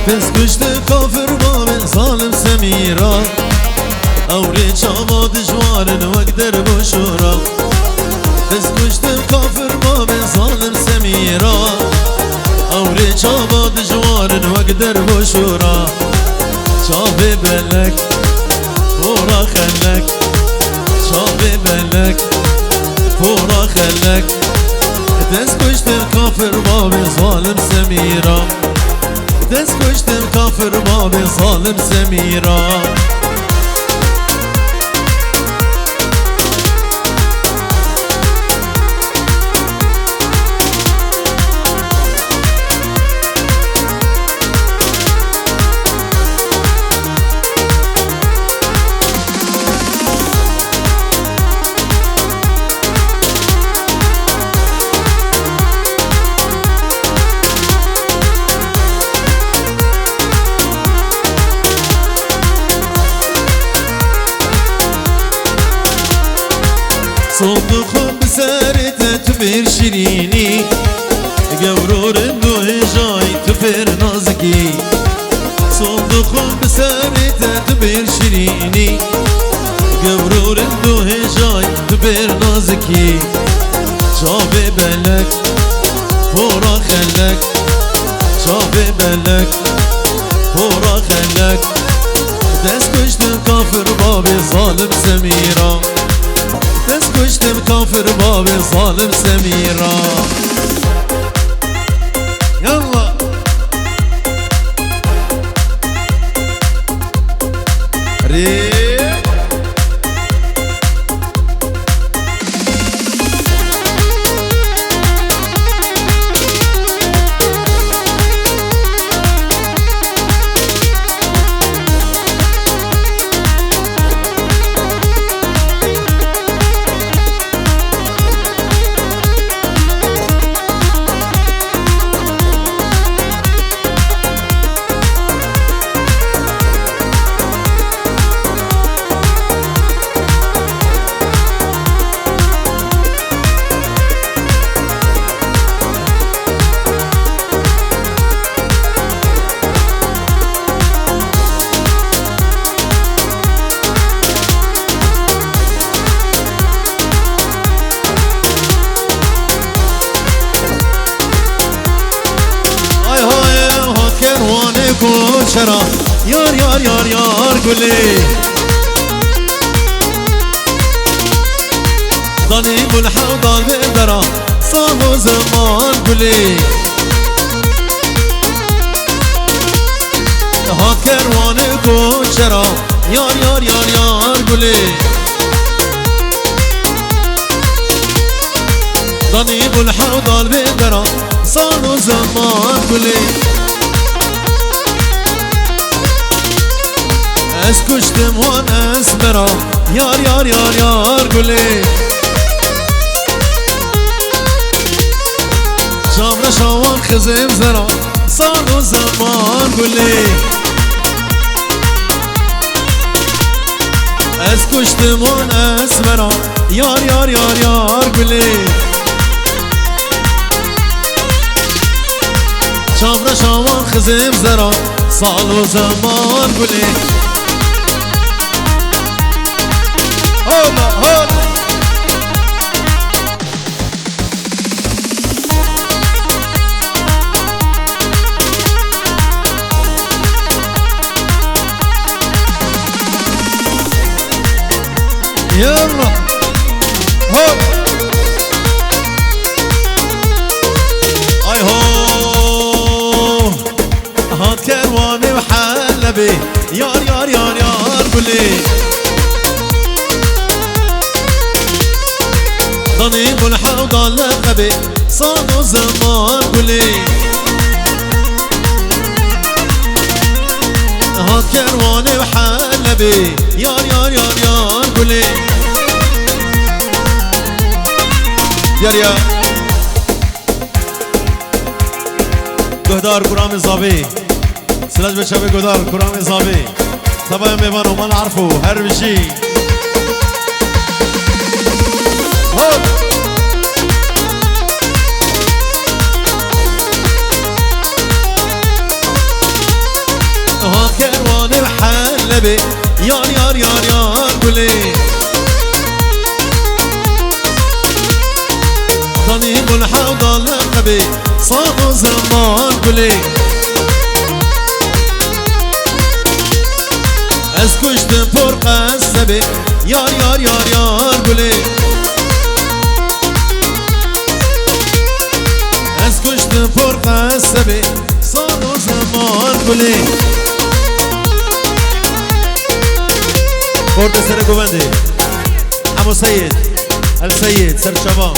Pes kuştu kafir babin zalim semira Avri çava dijvarın vekder boşura Pes kuştu kafir babin zalim semira Avri çava dijvarın vekder boşura Çavi belek Fora xellek Çavi belek Fora xellek Pes kuştu kafir babin zalim semira Dest kuştum kafir babi zalim semira صدقهم بسرته تفر شیرینی گورور دو هجای تفر نازکی صدقهم بسرته تفر شیرینی گورور دو هجای تفر نازکی چاوه بلک فورا خلک چاوه بلک فورا خلک دست کشتم کافر باب ظالم سمیرا Dest kuştum kafir babi zalim semira Yallah کوچرا یار یار یار یار گلی دانی بالحوضان بدرا صام و زمان گلی هات کروان کوچرا یار یار یار یار گلی دانی بالحوضان بدرا صام و زمان گلی از کشتم وان اسمرا یار یار یار یار گلی شام نشوان خزم زرا سال و زمان گلی از کشتم وان اسمرا یار یار یار یار گلی شام نشوان خزم زرا سال و زمان گلی هولا هولا يلا هولا اي هو هات كرواني وحلبي يار يار يار يار قولي ضنيب الحوض اللقبي صانو زمان قولي هات كرواني وحلبي يار يار يار يار قولي يار يار گهدار کرام زابي سلاج بشبه گهدار کرام زابي طبعا ميوان وما نعرفه هر بشي ها كرواني وحلبي يار يار يار يار قولي طنيب الحوض اللقبي صار زمان قولي اسكشت فرق السبي يار يار يار يار قولي اسكشت فرق السبي صار زمان قولي قرد سر قوندي حمو سيد السيد سر شباب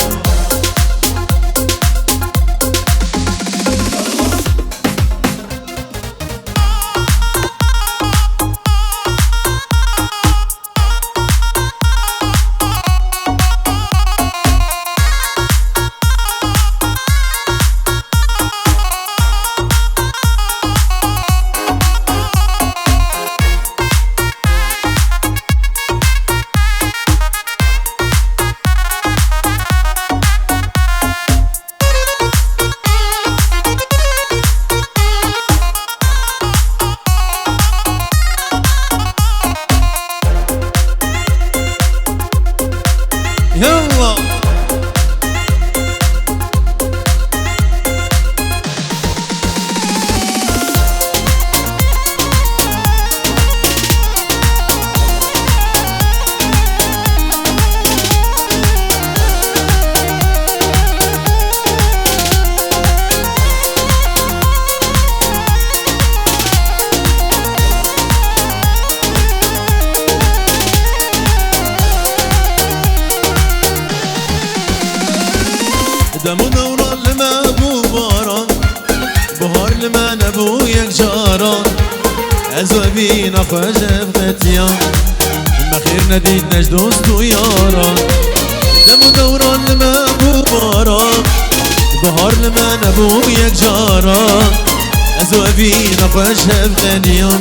يلا دمو دوران لما بو باران بهار لما نبو یک جاران از وبین خوش افقتیان مخیر ندید نش دوست و یاران دمو دوران لما بو باران بهار لما نبو یک جاران از وبین خوش افقتیان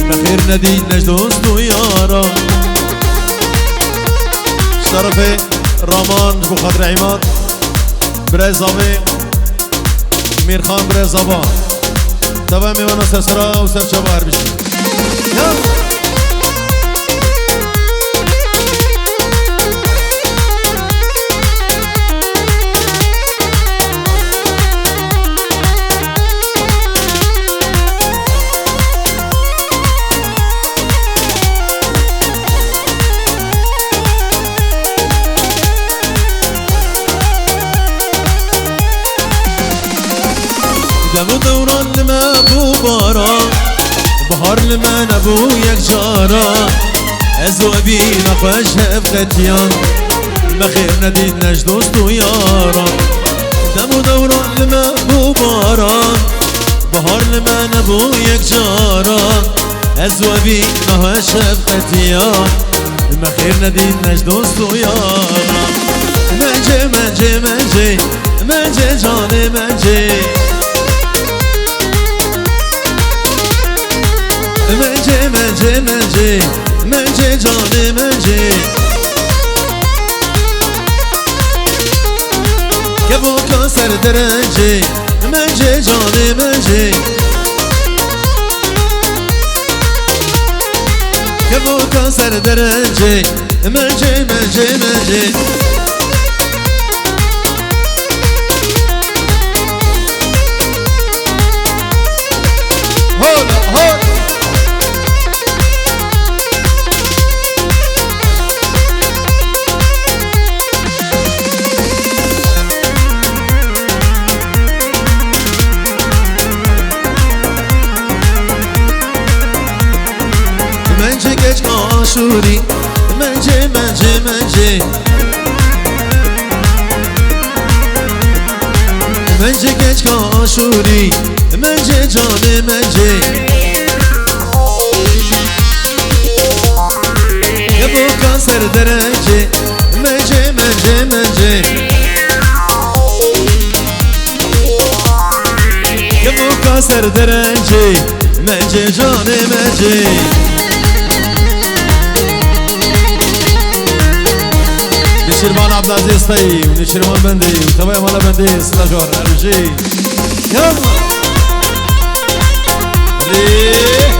مخیر ندید نش دوست و یاران شرف رامان بو خاطر عماد برای زابي میرخان برای زابا طبعا میوانا سرسرا و سرچابا هر بشی دمو دوران لما بو باران بهار لما نبو یک جاران از وبین خوش افقتیان بخیر ندید نش دوست و یاران دمو دوران لما بو باران بهار لما نبو یک جاران از وبین خوش افقتیان بخیر ندید نش دوست و یاران منجه منجه منجه منجه جان منجه منجه منجه منجه منجه جان منجه که با کاسر درنجه منجه جان منجه که با کاسر درنجه منجه منجه منجه هولا هولا منجه گچ آشوری منجه منجه منجه منجه گچ آشوری منجه جان منجه كاسر درنجي منجي منجي منجي كبو كاسر درنجي منجي جاني منجي نشرمان عبد العزيز طيب ونشرمان بندي وتمام ولا بندي استاجور ارجي يلا ريح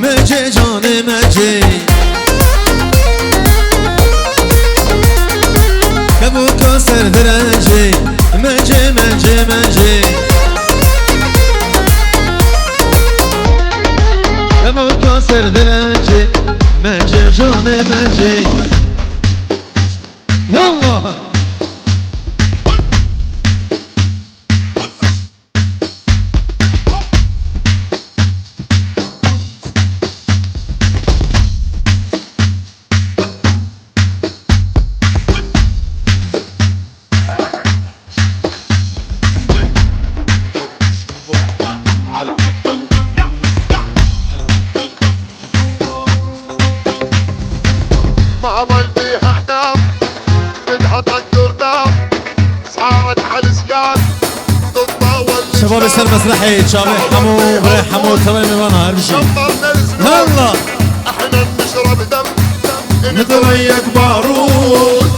منجي جاني منجي كبو كاسر درنجي منجي منجي منجي كبو كاسر درنجي منجي جاني منجي يلا عمل فيها حنام بدحت الدردام صعد على السكان تتطاول شباب السر مسرحي شابي حمو بري حمو تمام وانا ارجي يلا احنا نشرب دم نتريق بارود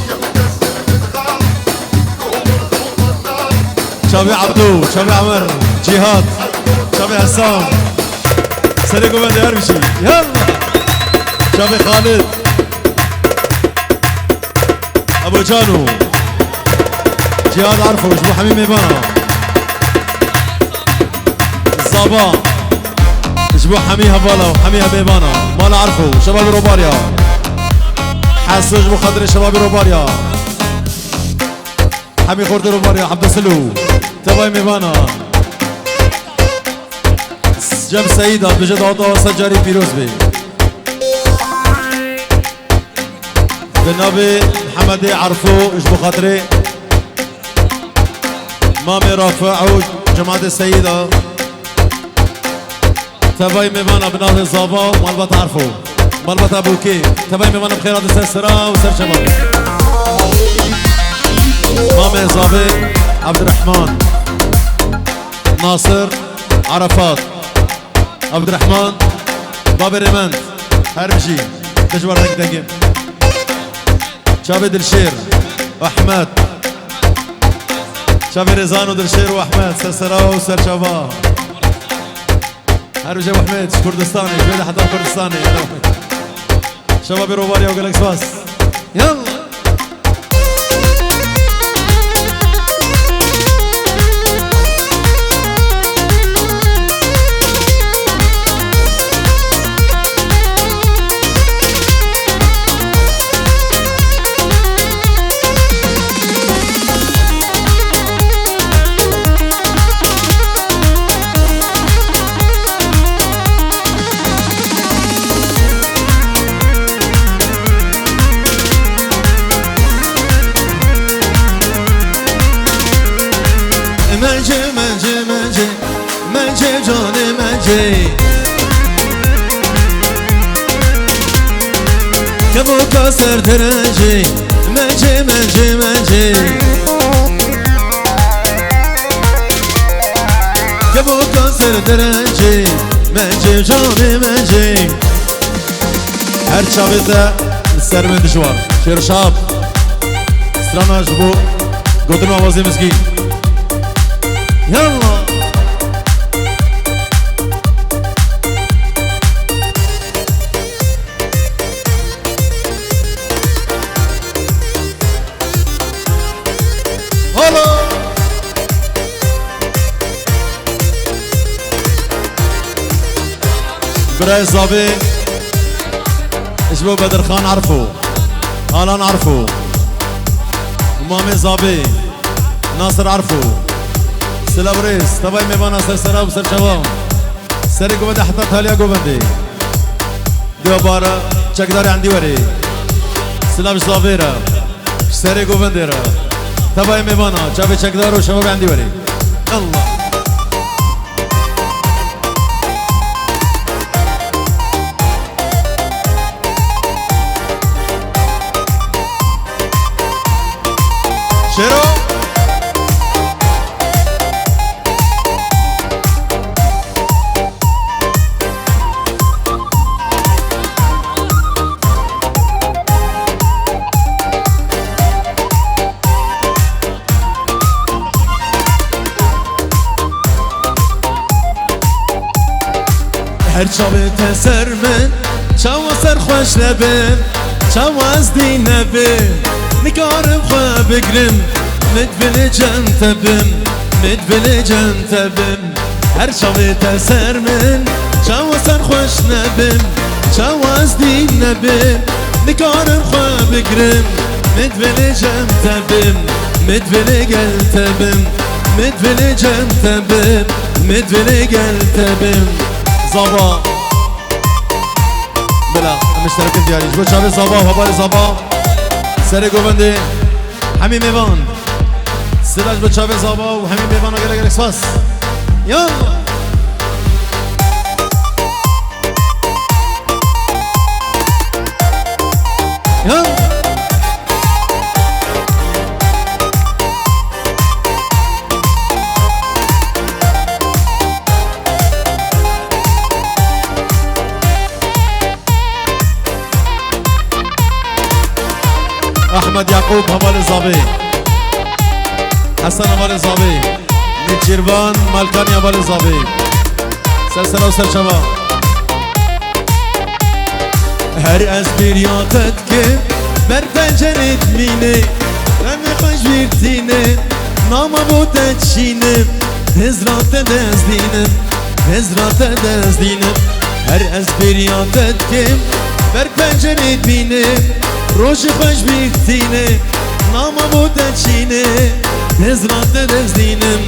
شابي عبدو شابي عمر جهاد شابي حسام سريقو بدي ارجي يلا شابي خالد ابو جانو جهاد عرفو شبو حميمي بنا الصابا شبو حميها بالا وحميها بيبانا مالا عرفو شباب روباريا حاسو شبو خضري شباب روباريا حمي خورد روباريا عبد السلو تباي ميبانا جنب سيدة بجد عطا سجاري بيروز بي بالنبي محمدي عرفو اجبو خاطري مامي رافع جماعة السيدة تباي ميبانا بنات الزابا مالبات عرفو مالبات ابوكي تباي ميبانا بخيرات السرسرة وسر شباب مامي زابي عبد الرحمن ناصر عرفات عبد الرحمن بابي ريمانت هرمجي تجوار هيك دقيم شابي دلشير واحمد شابي رزان ودلشير واحمد سرسرة وسر شباب هرمجي واحمد كردستاني جويدة حتى كردستاني شبابي روباريا وجالكس باس يلا منجي جاني منجي كبو كاسر درنجي منجي منجي منجي در درنجی منجی جانی منجی هر چاویده سر من دشوار شیر شاب سراناش بو گودن آوازی مسکی یالله براي الزابي اشبو بدر خان عرفو آلان عرفو مامي زابي ناصر عرفو سلا بريس تباي ميبانا سر سرا وسر شوام سري قوبندي حتى تاليا قوبندي دو بارا چكداري عندي وري سلا بزافيرا سري قوبندي را تباي ميبانا چابي چكدار وشباب عندي وري الله شيرو هر چاوی تسر من چاو سر خوش لبم چاو از دین نبم نکارم خواه بگرم مدبل جنتبم مدبل جنتبم هر چاوی تسر من چاو سر خوش نبم چاو از دین نبم نکارم خواه بگرم مدبل جنتبم مدبل گلتبم مدبل جنتبم مدبل گلتبم زابا بلا مشتركين ديالي جبو شابي زابا وهبالي زابا سري قوبندي حمي ميبان سراج بو شابي زابا وحمي ميبان وقال لك سواس يلا يلا احمد يعقوب هبال الزابي حسن هبال الزابي نيتشيربان مالكاني هبال الزابي سلسلة وسر شباب هر اسبرياتت که بر پنجرت مینه رمی خوش بیرتینه ناما بودت شینه هزرات دزدینم هزرات دزدینم هر اسبرياتت که بر پنجرت مینه روش خوش بیتینه ناما بوده چینه هزرات دزدینم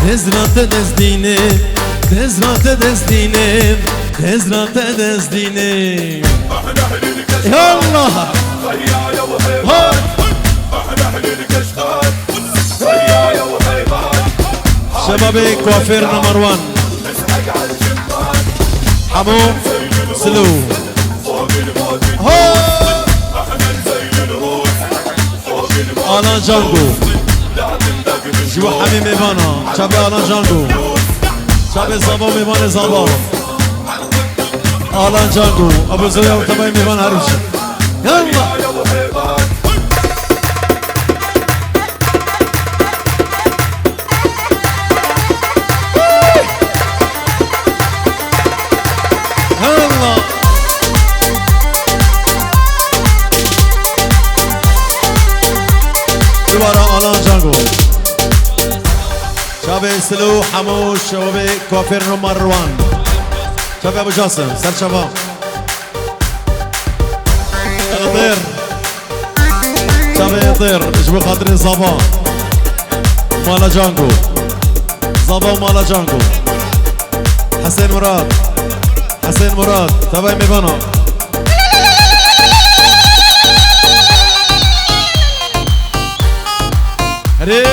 هزرات دزدینم هزرات دزدینم هزرات دزدینم يا الله خيايا وهيبان احنا اهل الكشخان خيايا وهيبان شبابي كوافير نمبر 1 اسحق على الجبان حمو سلو فوق الموت آلان جانگو جوا حمی میبانا شب آلان جانگو شب زبا میبانه زبا آلان جانگو ابو زویا و تبای میبان هرش یالله دوباره آلان جانگو شب سلو حموش شباب کوافیر نمبر 1 شب ابو جاسم سر شباب طير شب طير جبو خاطر زبا مالا جانگو زبا مالا جانگو حسين مراد حسين مراد تبعي ميبانا هري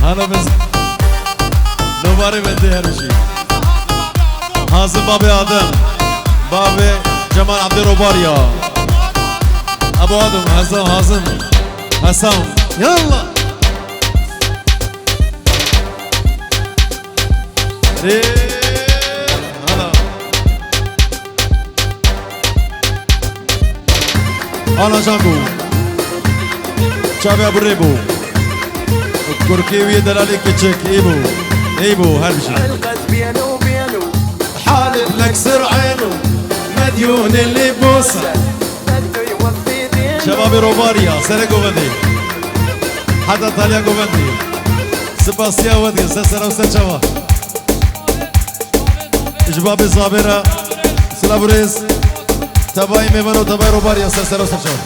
هلا بس نوباري بدي هرشي هازم بابي آدم بابي جمال عبد الروباريا ابو آدم هازم يلا ري هلا هلا جانجو شابي ابو ريبو التركيوي دلالي كتشك ايبو هربشي علقت بينه وبينه حالف لك سر عينه مديون اللي بوسه بده يوفي دينه شباب روباريا سنة قوغندي حتى طاليا قوغندي سباسيا ودي سسرا وسجوا جبابي صابرة سلابوريس تباي ميمانو تباي روباريا سسرا وسجوا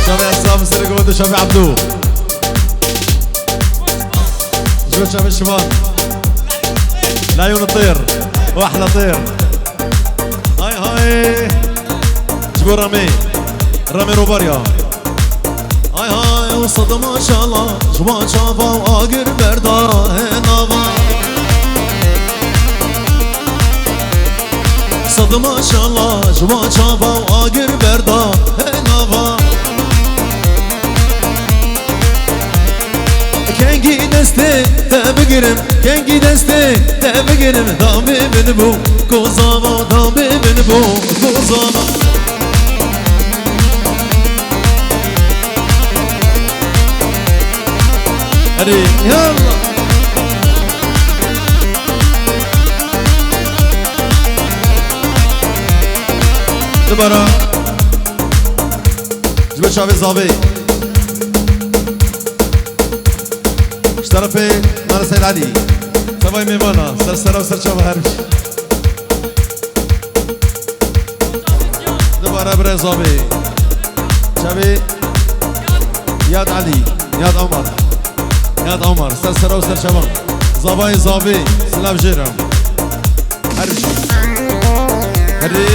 شباب عصام سنة قوغندي شباب عبدو شوف شباب الشمال العيون الطير واحلى طير هاي جبو رامي روباريا هاي وصد ما شاء الله جوا شافا واقر بردا هنغا صد ما شاء الله جوا شافا واقر بردا هنغا كنجي دستي تبقرم كنجي دستي تبقرم دامي بنبو كوزاما دامي بنبو كوزاما هري يلا دبارا جبت شعبي الزابي طرفي مال سيد علي تباي ميمانا سرسرة وسرشابة هربش دبارة بري زابي شابي ياد علي ياد عمر سرسرة وسرشابة زاباي زابي سلام جيرم هربش هري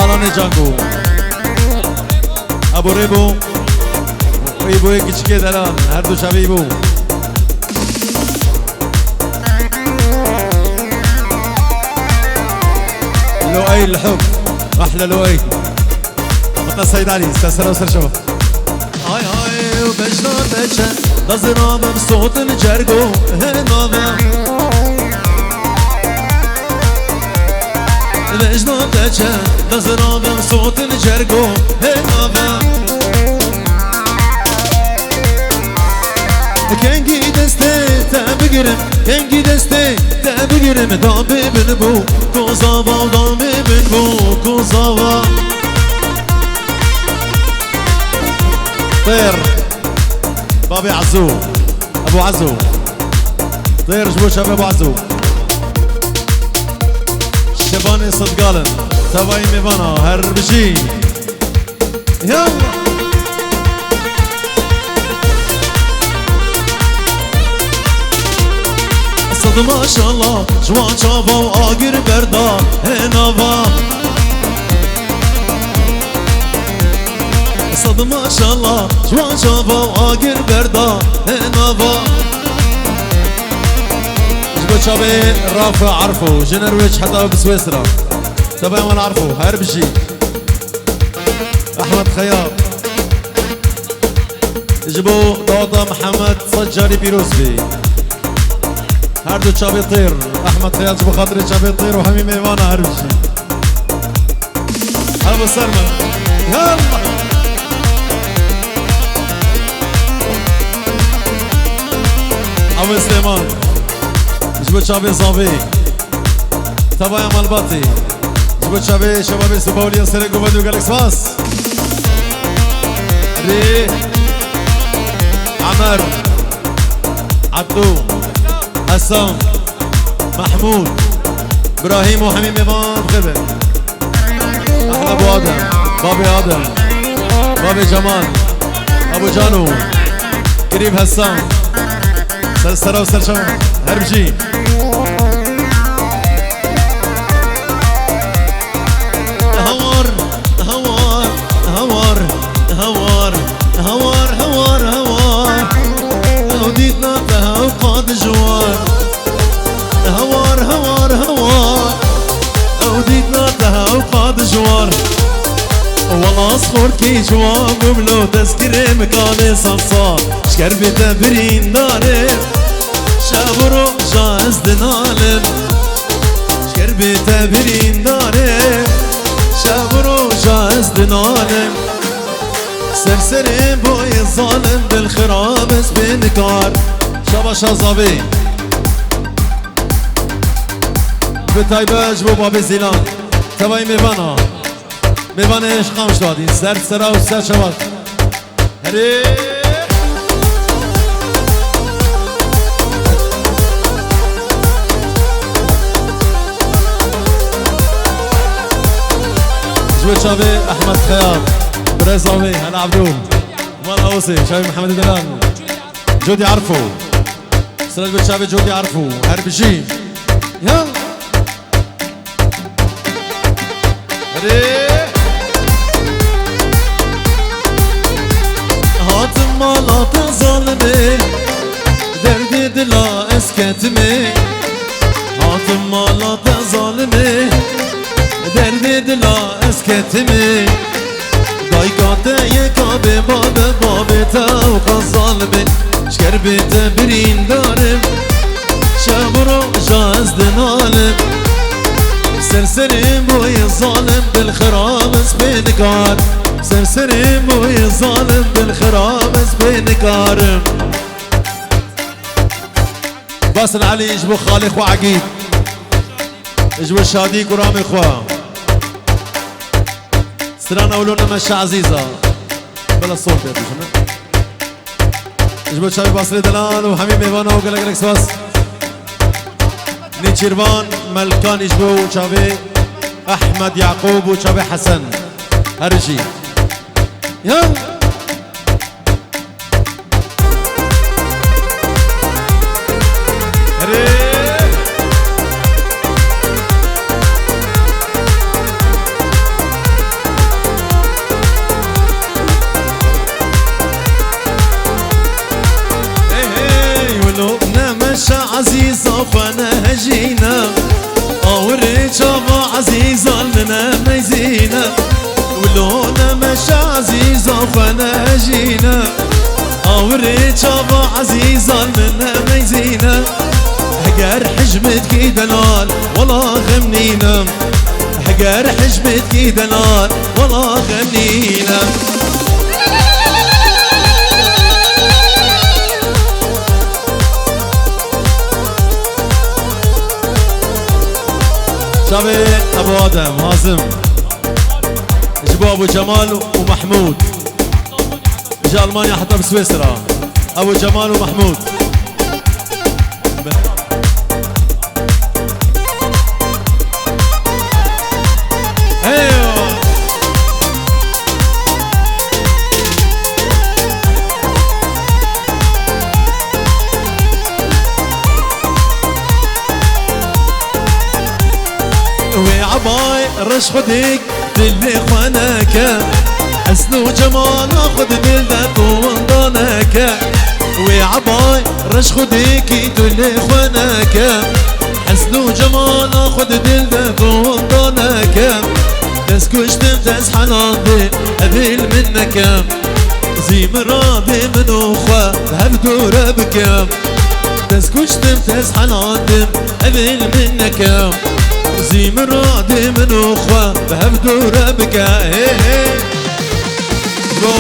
آلاني جانجو ابو ريبو ایبو یکی چکه دلان هر دو شبه ایبو لؤي الحب احلى لؤي بقى سيد علي استسر وسر شبه هاي وبجنا تجه دزرابه بصوت الجرقو هنابه بجنا تجه دزرابه بصوت الجرقو هنابه كنجي دستي تبقرم كنجي دستي تبقرم دامي بنبو كوزاوا ودامي بنبو كوزاوا طير بابي عزو ابو عزو طير جبو شباب ابو عزو شباني صدقالن تباي ميفانا هربشي يلا صد ما شاء الله جوان شافا واقر بردا هنافا صد ما شاء الله جوان شافا واقر بردا هنافا جبت شابي رافع عرفو جنرويتش حتى بسويسرا تبا ما نعرفو هربشي احمد خياط جبو ضوضة محمد صجاري بيروسبي هر دو چابي طير احمد خياط جبو خاطري چابي طير وهمي ميوانا هربشي ابو سلمى يلا ابو سليمان جبو چابي زابي تبا يا مالباتي جبو چابي شبابي سباوليا سرقو بدو جالكس باس ري عمر عبدو حسام محمود ابراهيم وحميم ايمان خبر احلى ابو ادم بابي جمال ابو جانو قريب حسام سرسرة وسرشام هربجي هوار هوار هوار هوار هوار هوار هوار وديتنا بها وقاد جوار هوار هوار هوار وديتنا بها وقاد جوار والله اصخور كي جواب بلو تذكر مكان صنصار شكربي تبرين داري شابرو جاز دنالم شكربي تبرين داري شابرو جاز دنالم سرسري بوي الظالم بالخرابس بنكار شابا شازابي بتايباج بو بابي زيلان تباي ميبانا ميبانا ايش خامش دادي سر سرا و سر شباك هري جوي شابي احمد خيار بريزاوي هلا عبدو مال اوسي شابي محمد دلال جودي عرفو سراج بتشابي جودي عرفو هربشي يلا هاتم مالات ظالمي دردي دلا اسكتمي هاتم مالات ظالمي دردي دلا اسكتمي دايكات يكابي بابي توقع ظالمي شكربي تبرين دارم شابرو جاز دنالم سرسري بوي الظالم بالخرابس بنكار سرسري بوي الظالم بالخرابس بنكار باسل علي اجبو خالق وعقيد اجبو الشاديك ورامي خواه سرانا ولونا مشا عزيزة بلا الصوت يا بيشنا اجبو شابي باسل دلال وحميم ايوانا وقلق لك سواس نيتشيرفان ملكان يجبو وشابي احمد يعقوب وشابي حسن هرجي يلا عزيزة فانا هجينا اوري شابا عزيزة لنا ميزينا ولونا مشا عزيزة فانا هجينا اوري شابا عزيزة لنا ميزينا حقار حجمتكي دلال والله غمنينا حقار حجمتكي دلال والله غمنينا شابي ابو ادم هازم جبوا ابو جمال ومحمود جا المانيا حتى بسويسرا ابو جمال ومحمود ايوه وعباي رش خديك دلي خوانك حسن وجمال اخذ دلك وانضانك وعباي رش خديك دلي خوانك حسن وجمال اخذ دلك وانضانك تسكش تمتاز حناضي اذيل منك زي مرابي من اخوة هبدو ربك تسكش تمتاز حناضي اذيل منك زي مرادي من اخوة بهبدو ربك برو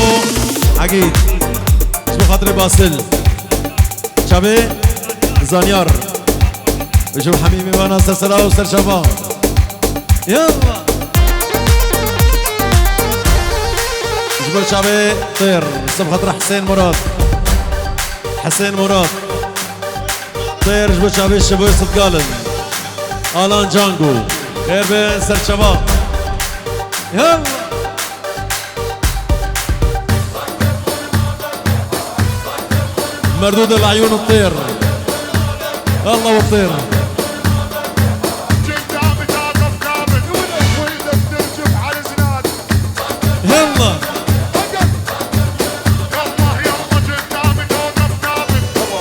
عقيد اسمو خاطري باسل شابي زانيار بشوف حميمي وانا سلسلة وسر شباب يلا جبر شابي طير اسمو خاطر حسين مراد حسين مراد طير جبر شابي الشبو يوسف قالن آلان جانجو خير بين سر شباب يلا مردود العيون الطير الله والطير يلا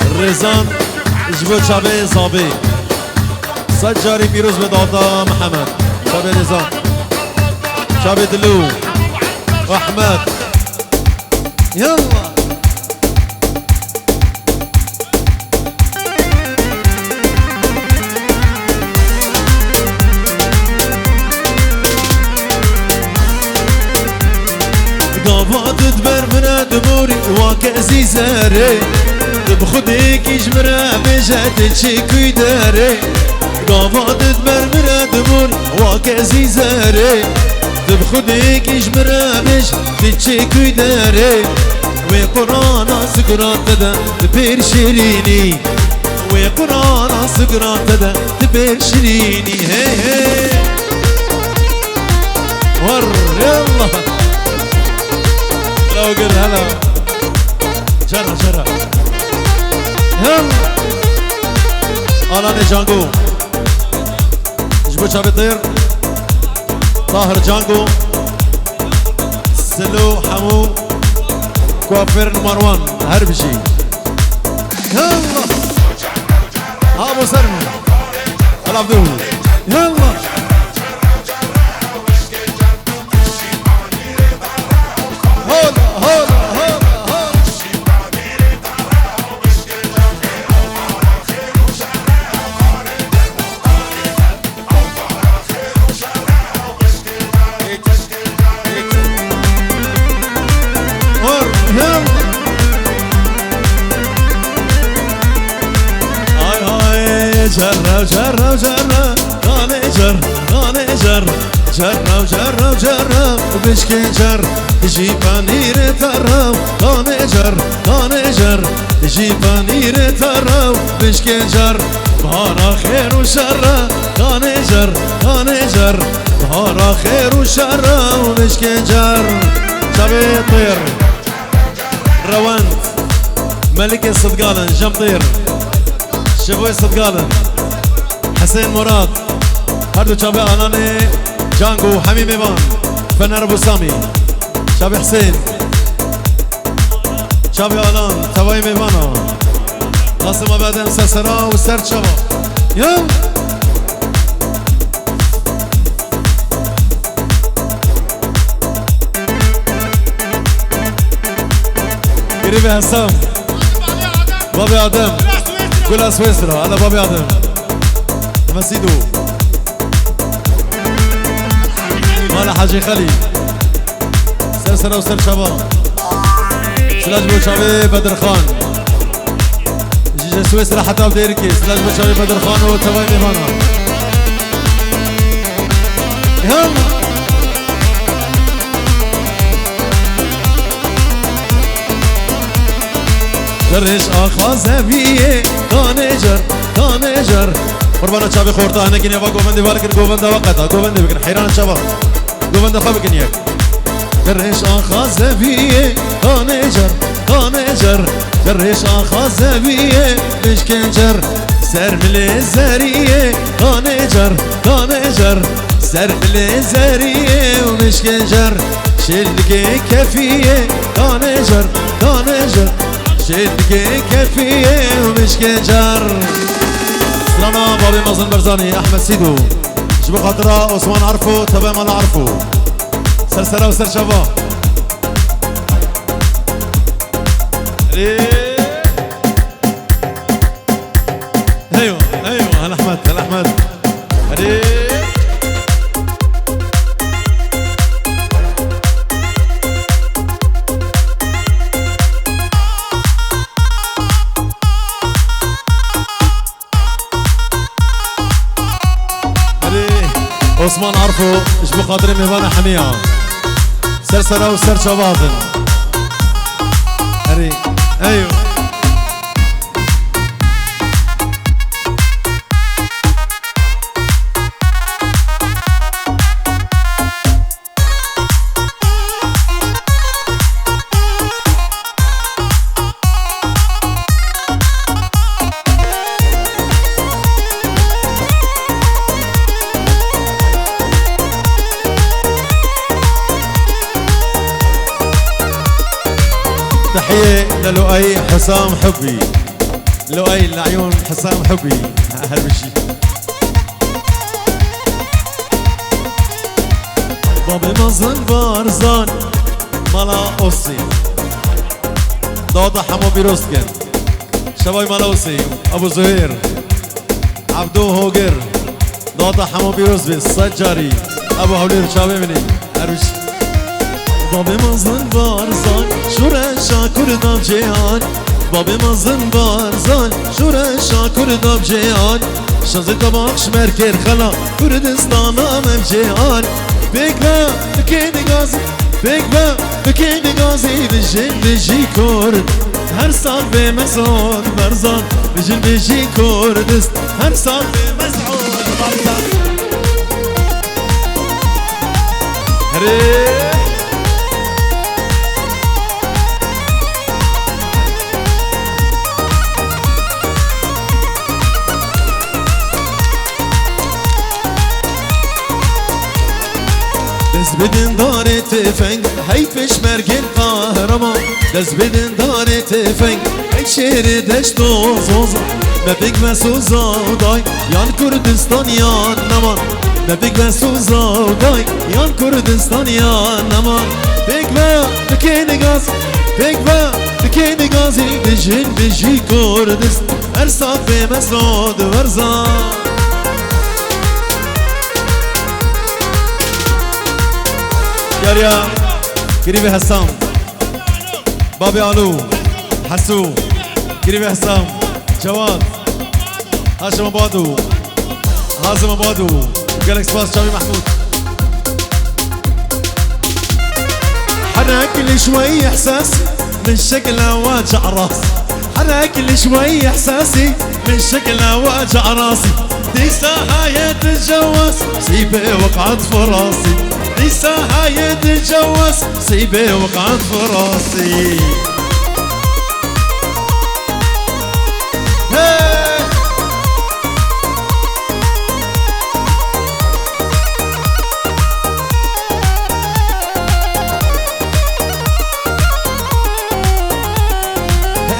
الريزان جبوت شعبي صابي سجاري بيروز بدادا محمد شعبي ريزان شعبي دلو واحمد يلا قابات تبر من دموري وكأسي زاري بخديك يجمرا بجات تشيكوي داري قابات تبر من دموري وكأسي زاري بخديك يجمرا بجات تشيكوي داري وقرانا سكرات تدا تبير شيريني وقرانا سكرات تدا تبير شيريني هي هي ور يلا هلا وقر هلا جرى جرى يلا الاني جانجو جبوتشا بيطير طاهر جانجو سلو حمو كوافير نمبر 1 هربشي يلا ابو سرمي هلا عبدو يلا جرى جرى جرى غاني جر غاني جر جرى وجرى وجرى وبشكي جر جيباني رترى غاني جر غاني جر جيباني رترى وبشكي جر بهارا خير وشر غاني جر غاني جر بهارا خير وشر وبشكي جر شبي طير روانت ملك صدقالن جمطير شبوي صدقالن حسين مراد هردو شابي آلاني جانجو حميمي بان فنر ابو سامي شابي حسين شابي آلان تواي ميبانا قاسم بعدين سسرا وسرد شبا يلا قريبي هسام بابي آدم كلها سويسرا هذا بابي آدم مسيدو مالا حاجي خلي سرسرة وسر شباب سلاج بو شابي بدر خان جيجا سويسرا حتى بديركي سلاج بو شابي بدر خان وتواي ميمانا يلا جرش آخا زبیه دانجر دانجر قربانا شابي خورتا هناك يبا گوبندی بالکن گوبنده وقتا گوبنده بکن حیران شبا گوبنده خواه بکن یک جرش آخا زبیه دانجر دانجر جرش آخا زبیه بشکنجر سرمل زریه دانجر دانجر سرمل زریه و بشکنجر شلگه کفیه دانجر دانجر شلقي كفيه ومشكنجر سلانا بابي مازن برزاني احمد سيدو شبو خاطره عثمان عرفو تبع ما نعرفو سرسره وسر شباب ايوه ايوه هلا احمد هلا احمد عثمان عرفو شبو خاطري مهبانا حمية سرسرة وسر شباطن هري ايوه تحية للؤي حسام حبي لؤي لعيون حسام حبي هالبشي بابي مازن بارزان مالا اوسي دادا حمو بيروسكن شباي مالا اوسي ابو زهير عبدو هوجر دادا حمو بيروسبي سجاري ابو حولير شابي مني اروش بابي مازن بارزان شورا شاكر داب جيهان بابي مازن بارزان شورا شاكر داب جيهان شازي طباخ شمركر خلا كردستان امم جيهان بيكبا بكيني غازي بيكبا بكيني غازي بجن بجي كرد هر سال بمسعود برزان بجن بجي كردست هر سال بمسعود برزان هري دز بدن داري تفنگ هي فش مرگن قهرمان دز بدن داري تفنگ هي شهر دشت و زوزا مبیگ مسوزا دای یان کردستان یان نمان مبیگ مسوزا دای یان کردستان یان نمان بیگ با بکینی گاز بیگ با بکینی گازی بجن بجی کردست هر صاف مسعود ورزان يا قريبي هسام بابي علو حسو قريبي هسام جواد هاشم ابادو هازم ابادو جالكس باس شامي محمود حرك لي شوي احساسي من شكله واجع راسي حرك لي شوي احساسي من شكله واجع راسي دي ساعة تتجوز سيبي وقعت في راسي دي ساعة تتجوز سيبي وقعت في راسي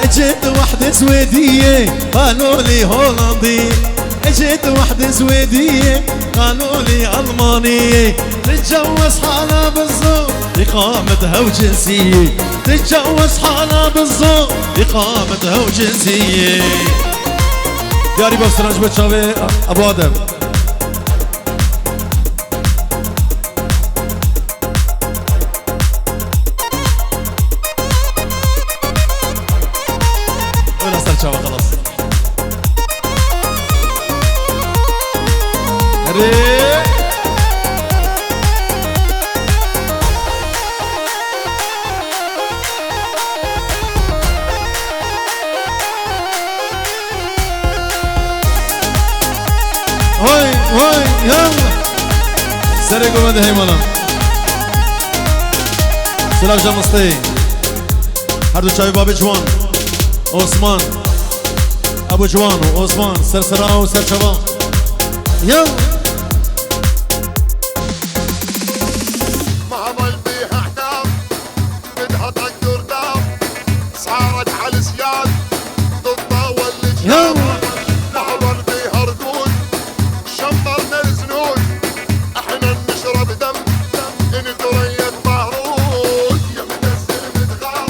اجيت وحدة سويدية قالوا لي هولندية اجيت وحدة سويدية قالوا لي ألمانية تتجوز حالها بالزوج إقامتها وجنسية تتجوز حالها بالزوج إقامتها وجنسية دياري بفسرانج بتشافي أبو آدم ولا صار شافي خلاص هاي هاي يلا سرقوا مدى هيمانا سلام جامستي هردو شاوي بابي جوان عثمان ابو جوان وعثمان سرسرا وسرشبان يلا ما ظل بيها احكام بدها تقدر دام صارت على سياد تتطاول الجنام ما ظل بيها ركود شمرنا الزنود احنا نشرب دم ان تريد مهرود يا منزل متغار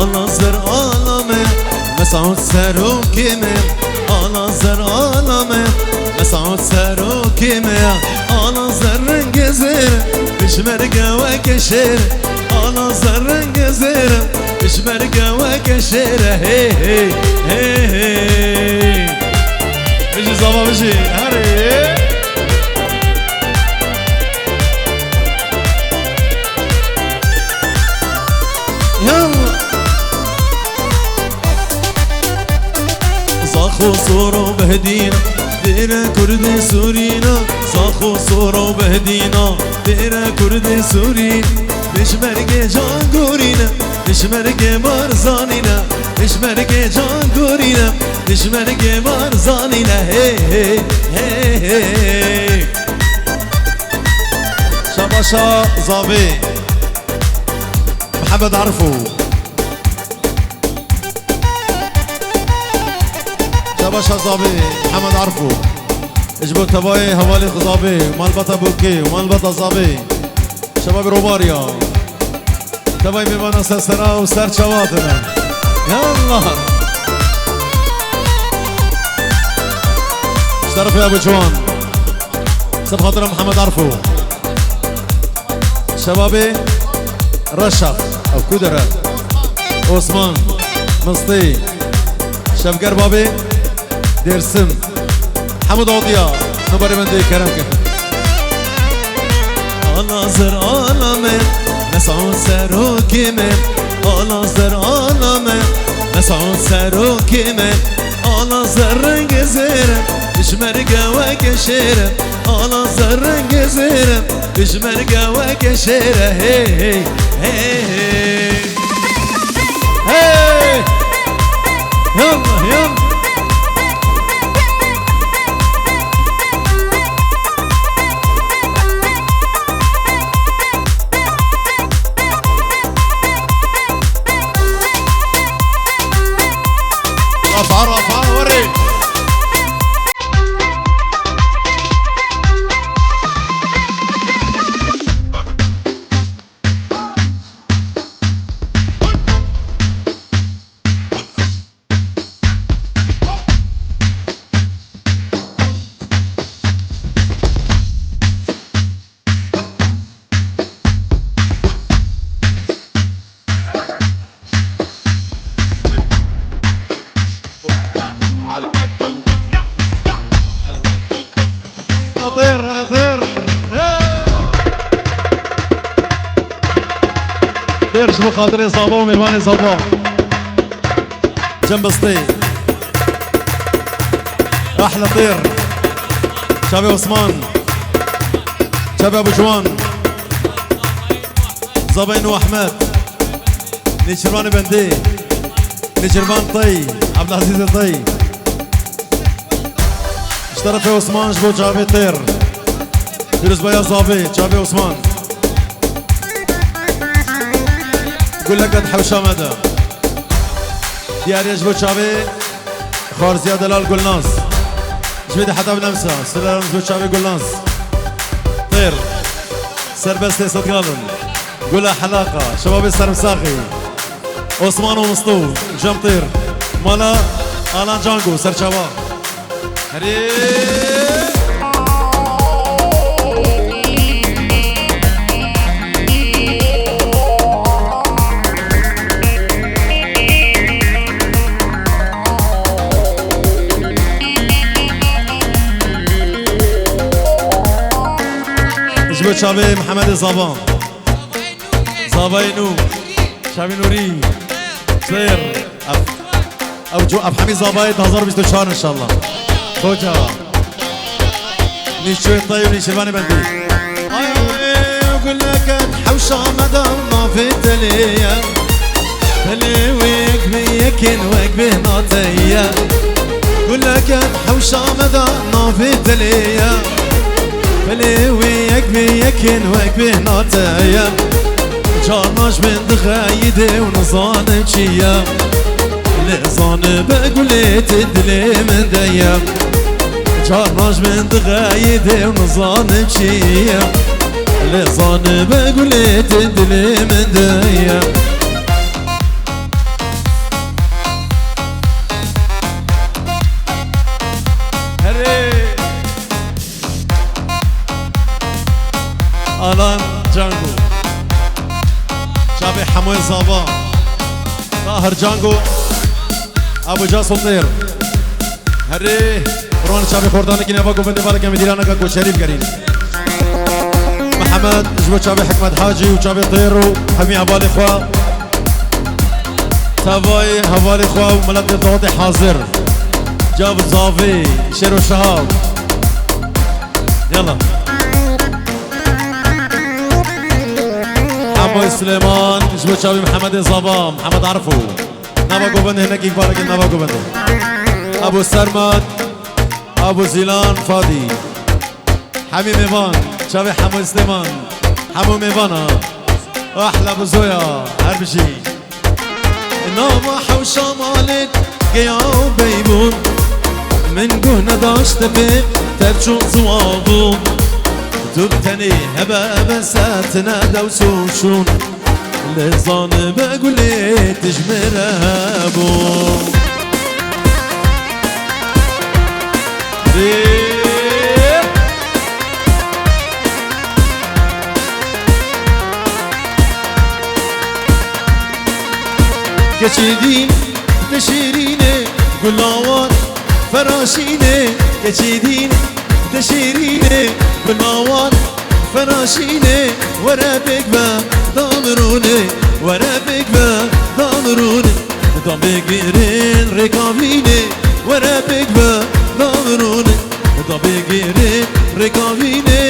Anazır ağlamı Mesut serukime Anazır ağlamı Mesut serukime Anazır rengi زيرة مش مرقة وكشيرة أنا زرق زيرة مش مرقة وكشيرة هي هي هي هي بيجي زبا بيجي هري يلا صاخو صورة وبهدينا ديرا كردي سورينا صاخو صورة وبهدينا ديرا كردي سورينا مش مرقة جانقورينا مش مرقة مرزانينا مش مرقة جانقورينا مش مرقة مرزانينا هي هي هي هي شباشا زابي محمد عرفو شباشا زابي محمد عرفو اجبو تباي هوالي خزابي ومالبطة بوكي ومالبطة زابي شباب روباريا تباي ميبانا سرسرا وسر شواتنا يلا اشترف يا ابو جوان سب خاطر محمد عرفو شبابي رشف او كودرة عثمان مصطي شف قربابي ديرسم حمود عوضيا نبري من دي كرمك أنا زر أنا من مسعود سروكي من أنا زر أنا من مسعود سروكي من أنا زرق زيرم مش مرقة وكشيرة أنا زرق زيرم مش مرقة وكشيرة هي هي هي هي يلا يلا رفع رفع وري طير طير طير شبو خاطري صابو وميرماني صابو جنب سطي احلى طير شابي عثمان شابي ابو جوان زبينو احمد نيشربان بندي نيشربان طي عبد العزيز طي اشترف يا عثمان جبو جابي طير فيروز بيا صافي جابي عثمان قول لك قد حوشا مدى ديار يجبو جابي خارزيا دلال قلناس جبيد حتى بنمسا سلالم جبو جابي قلناس طير سربستي صدقالن قولها حلاقة شباب السرمساخي عثمان ومسطو جم طير مالا آلان جانجو سر شباب هري جبت شابي محمد صابان صابينو شابي نوري صير اب حميد زبايد 2024 ان شاء الله خوجا نيشوي طيب نيشباني بندي اقول لك حوشة مدام ما في تليا تلي ويك بيكن ويك بهناتيا قول لك حوشة مدام ما في تليا تلي ويك بيكن ويك بهناتيا جارناش بند خايدة ونظان بشيا لظان بقولت الدلي من ديا جارناش بند خايدة ونظان بشيا لظان بقولت الدلي من ديا آلان جانگو شابي حموي زابا طاهر جانگو ابو جاس الطير هري روان شابي خورداني كي نباكو بندي بالك مديرانا كاكو شريف قرين محمد جبو شابي حكمت حاجي وشابي طير وحمي عبالي خوا تافاي هوالي خوا وملد الضوطي حاضر جاب الزافي شيرو شهاب يلا حمو سليمان جبو شابي محمد زابا محمد عرفو نباكو بند هناك يبارك نباكو بند ابو سرمد ابو زيلان فادي حمي ميفان شابي حمو سليمان حمو ميفانا احلى ابو زويا هربشي ناما حوشا مالك قياو بيبون من قهنا داشت في تبشون صوابون تبتني هبا بساتنا دوسوشون لزان بقول لي تجمرها بون geçidin deşirine gulavat فراشینه geçidin deşirine gulavat فراشینه ورا بك با دامرونه ورا بك با دامرونه دام بگیرین رکابینه ورا بك با دامرونه دام بگیرین رکابینه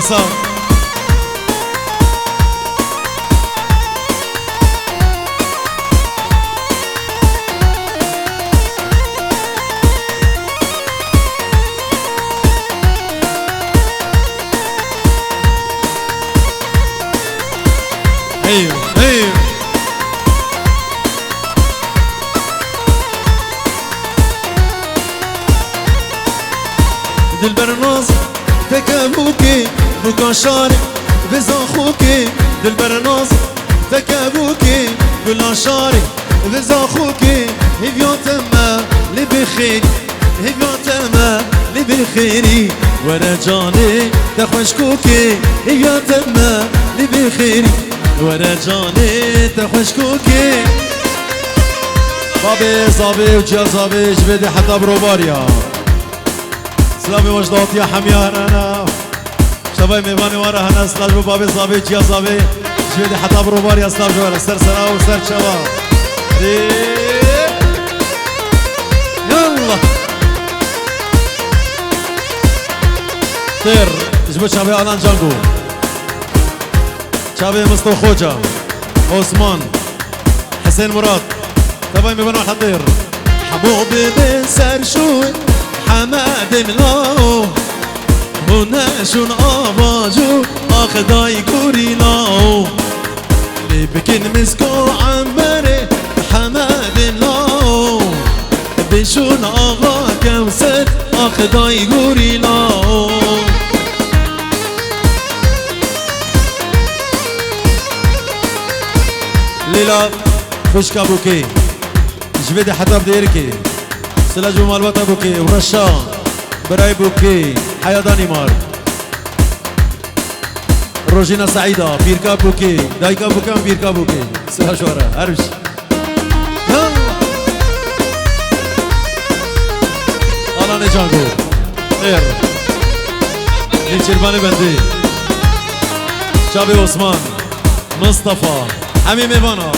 صار ايوه ايوه دلبرناز تكابوكي بوكاشاري بزاخوكي دلبرناز تكابوكي بلاشاري بزاخوكي هبياتما لبخير هبياتما لبخيري ورا جاني تخوشكوكي هبياتما لبخيري ورا جاني تخوشكوكي بابي صابي وجا صابي جبدي حتى بروباريا سلامي وجدات يا حميان انا شباب ميواني ورا هنا سلاجو بابي صابي جيا صابي جبدي حتى بروباريا سلاجو ورا سر سرا وسر شباب يلا طير جبت شباب الان جانجو شباب مصطفى خوجة عثمان حسين مراد تبعي ميواني واحد طير حبوبي بن سرشوي حماد ملاو هنا شون آباجو آخدای گوری لاو لی بکن مسکو عمبره حماد لاو بشون آقا کوسر آخدای گوری لاو لیلا خوشکا بوکی جوید حتی بدیرکی سلاجو مالباتا بوكي ورشا براي بوكي حياة دانمارك روجينا سعيدة بيركا بوكي دايكا بوكا بيركا بوكي سلاجو ورا هرش يلا انا جانجو خير نيشيرباني بندي شابي عثمان مصطفى حميم ايفانا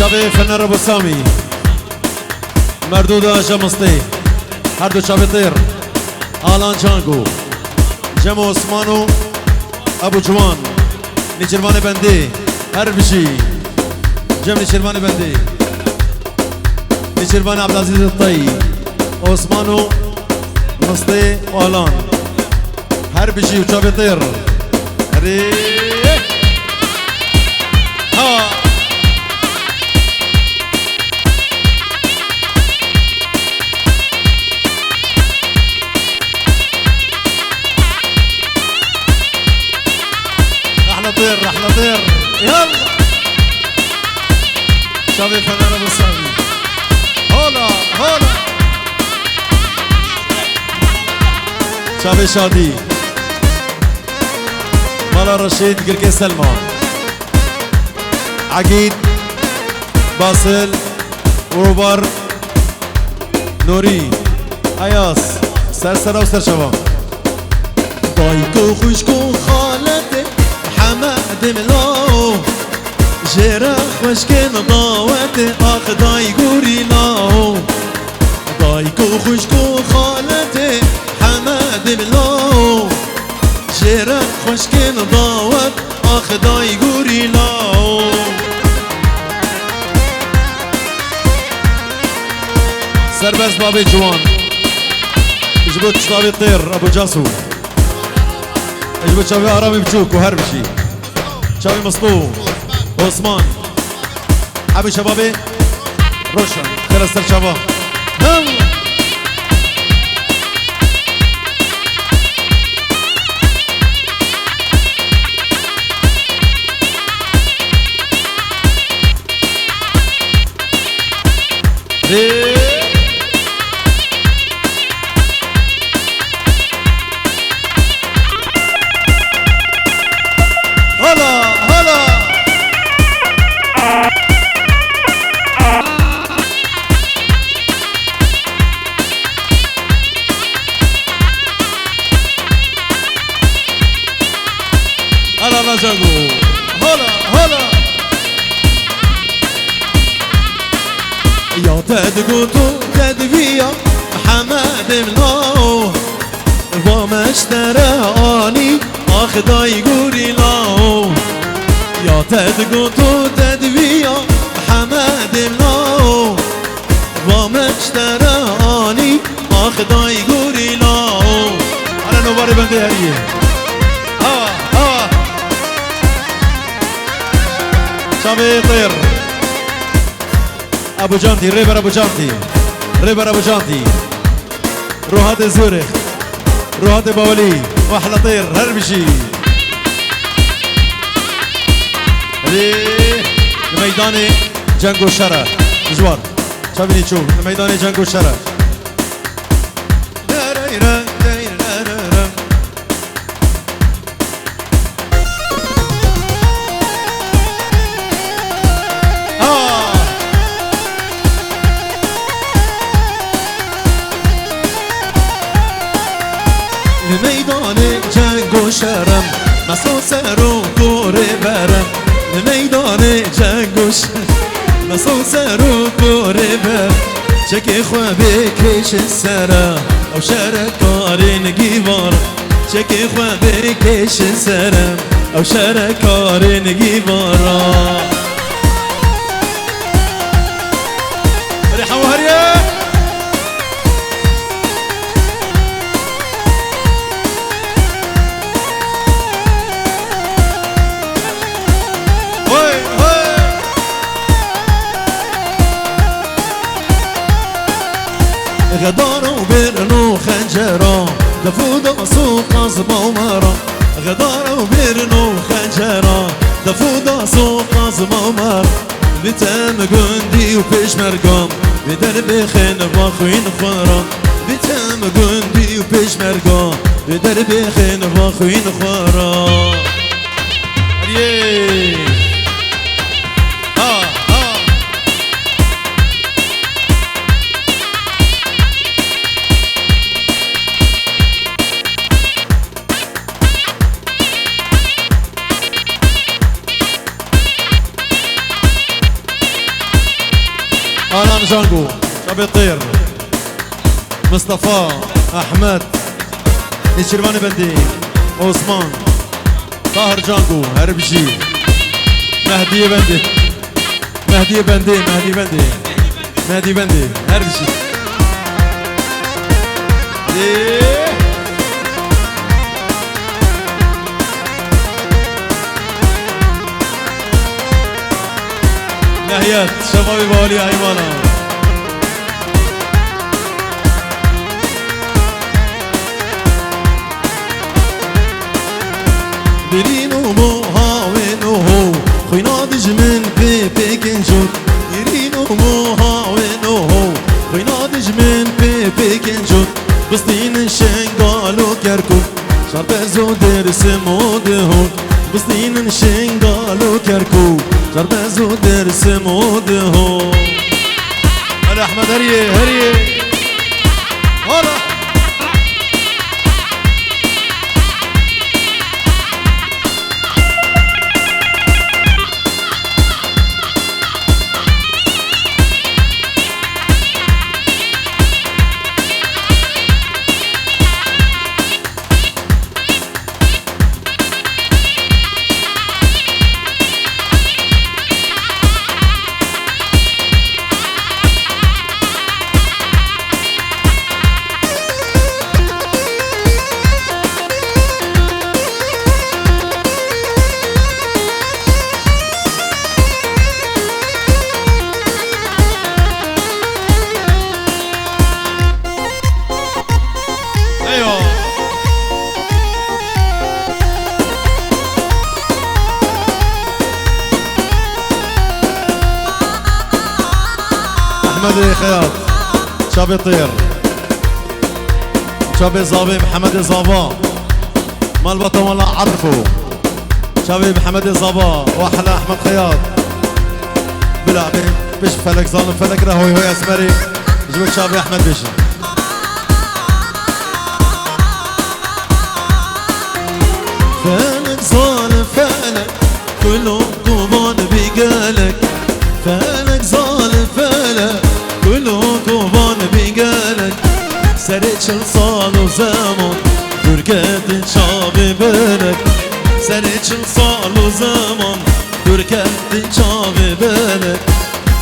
شابي فنر ابو سامي مردودا جمسطي هردو شابي طير آلان جانگو جمو عثمانو ابو جوان نيشيرباني بندي هربشي جم نيشيرباني بندي نيشيرباني عبد العزيز الطي عثمانو مسطي وآلان هربشي وشابي طير هري ها طير احلى طير يلا شباب فنان ابو سامي هولا هولا شباب شادي مالا رشيد قرقي سلمى عقيد باسل روبر نوري اياس سر وسر شباب دايكو خوشكو خالتي حماد ملاو جرا خوشكن ضاوتي اخ دايقوري لاو دايكو خوشكو خالتي حماد ملاو جرا خوشكن ضاوت اخ دايقوري لاو سرباز بابي جوان اجبوت شطابي طير ابو جاسو اجبوت شابي ارامي بتشوك وهربشي شابي مسطوب عثمان حبي شبابي روشن خلص الشباب هلا هلا هلا رجعوا هلا هلا يا تدقوتو تدبيا حماد ملاو وما اشتراني اخ يقولي لاو يا تدقوتو تدبيا حماد ملاو وما اشتراني اخ يقولي لاو انا نوباري بندي هريه شابي طير ابو جانتي ريبر ابو جانتي ريبر ابو جانتي روحات زورخ روحات باولي واحلى طير هربشي الميداني جنگو شرع جوار شابيني تشوف الميداني جنگو شرع الميدان جنگ و شرم مسا سر و گوره برم الميدان جنگ و شرم مسا سر و گوره برم چک خواه بکش سرم او شرکار نگیوار چک خواه بکش سرم او شرکار نگیوارم ريحة وهرية غدارة وبرن وخنجرة دفودة سوق قصبة ومرة غدارة وبرن وخنجرة دفودة سوق قصبة ومرة بتم قندي وبيش مرقم بدرب خين باخوين خورا بتم قندي وبيش مرقم بدرب خين باخوين خورا آلان جانجو شابي طير مصطفى أحمد نشيرباني بندي عثمان طاهر جانجو هربشي مهدي بندي مهدي بندي مهدي بندي مهدي بندي هربشي نهيات شبابي بولي هيمانا برين وموها شربزو درس مودهون بسنين شنقالو كركوك شربزو درس مودهون هلا احمد هريه هريه هلا احمد خياط شاب يطير شاب زابي محمد زابا مال بطل ولا عرفوا شابي محمد زابا واحلى احمد خياط بلا بش فلك ظالم فلك رهوي هوي اسمري جبت شابي احمد بش فلك ظالم فلك كله قومان بقالك فلك ظالم فلك كله قومان بقالك سرت صال وزمان دركت شابي بالك سرت صال وزمان دركت شابي بالك